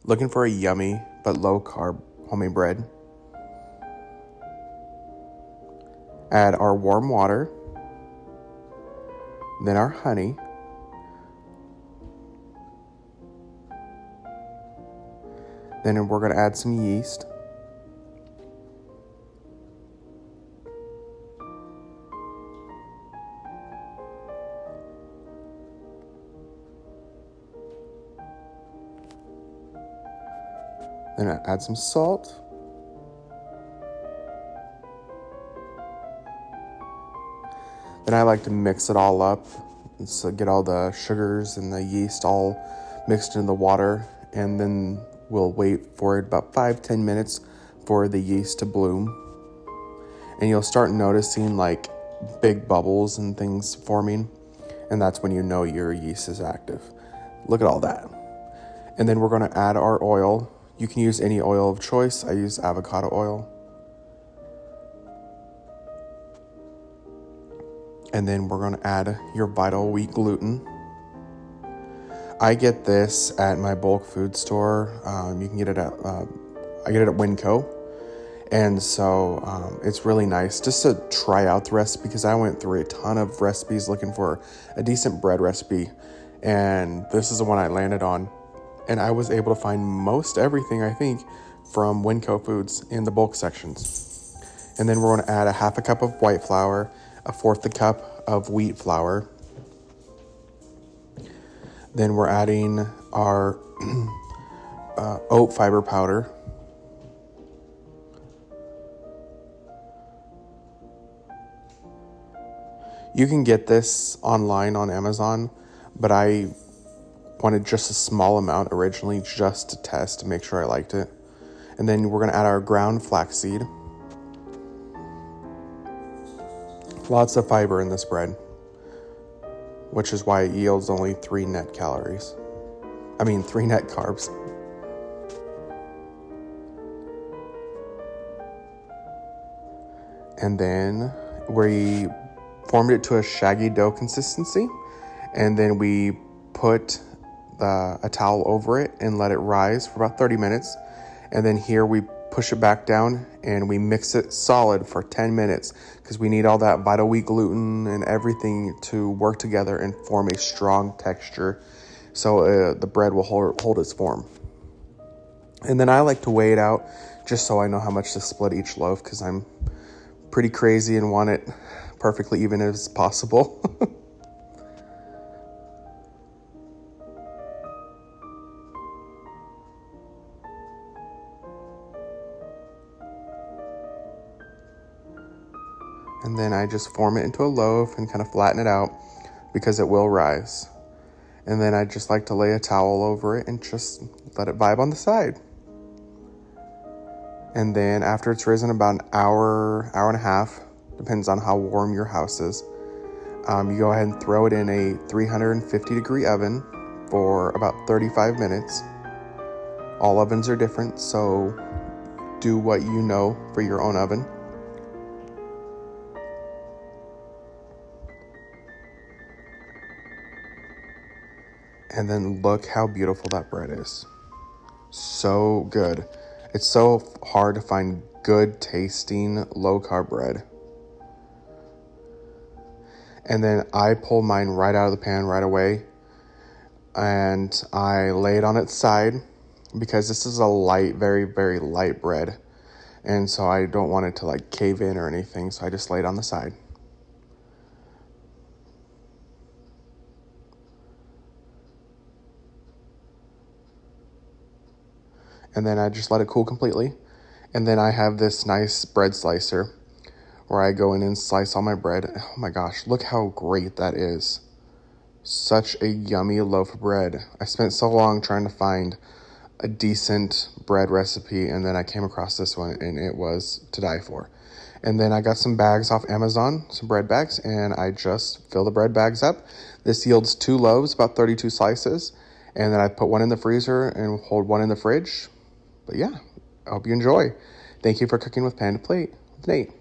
Looking for a yummy but low-carb homemade bread? Add our warm water, then our honey, then we're going to add some yeast, then add some salt, then I like to mix it all up, so get all the sugars and the yeast all mixed in the water, and then we'll wait for it about 5-10 minutes for the yeast to bloom. And you'll start noticing like big bubbles and things forming, and that's when you know your yeast is active. Look at all that. And then we're going to add our oil. You can use any oil of choice. I use avocado oil. And then we're going to add your vital wheat gluten. I get this at my bulk food store. You can get it at, I get it at Winco. And so it's really nice just to try out the recipe, because I went through a ton of recipes looking for a decent bread recipe. And this is the one I landed on. And I was able to find most everything, I think, from Winco Foods in the bulk sections. And then we're going to add a 1/2 cup of white flour, 1/4 cup of wheat flour. Then we're adding our oat fiber powder. You can get this online on Amazon, but I wanted just a small amount originally just to test to make sure I liked it. And then we're going to add our ground flaxseed. Lots of fiber in this bread, which is why it yields only 3 net calories. 3 net carbs. And then we formed it to a shaggy dough consistency, and then we put a towel over it and let it rise for about 30 minutes. And then here we push it back down and we mix it solid for 10 minutes because we need all that vital wheat gluten and everything to work together and form a strong texture, so the bread will hold its form. And then I like to weigh it out just so I know how much to split each loaf, because I'm pretty crazy and want it perfectly even as possible. And then I just form it into a loaf and kind of flatten it out because it will rise. And then I just like to lay a towel over it and just let it vibe on the side. And then after it's risen about an hour, hour and a half, depends on how warm your house is, you go ahead and throw it in a 350 degree oven for about 35 minutes. All ovens are different, so do what you know for your own oven. And then look how beautiful that bread is. So good. It's so hard to find good tasting low-carb bread. And then I pull mine right out of the pan right away, and I lay it on its side because this is a light, very, very light bread. And so I don't want it to like cave in or anything, so I just lay it on the side. And then I just let it cool completely. And then I have this nice bread slicer where I go in and slice all my bread. Oh my gosh, look how great that is. Such a yummy loaf of bread. I spent so long trying to find a decent bread recipe, and then I came across this one, and it was to die for. And then I got some bags off Amazon, some bread bags, and I just fill the bread bags up. This yields 2 loaves, about 32 slices. And then I put one in the freezer and hold one in the fridge. But yeah, I hope you enjoy. Thank you for cooking with Pan to Plate with Nate.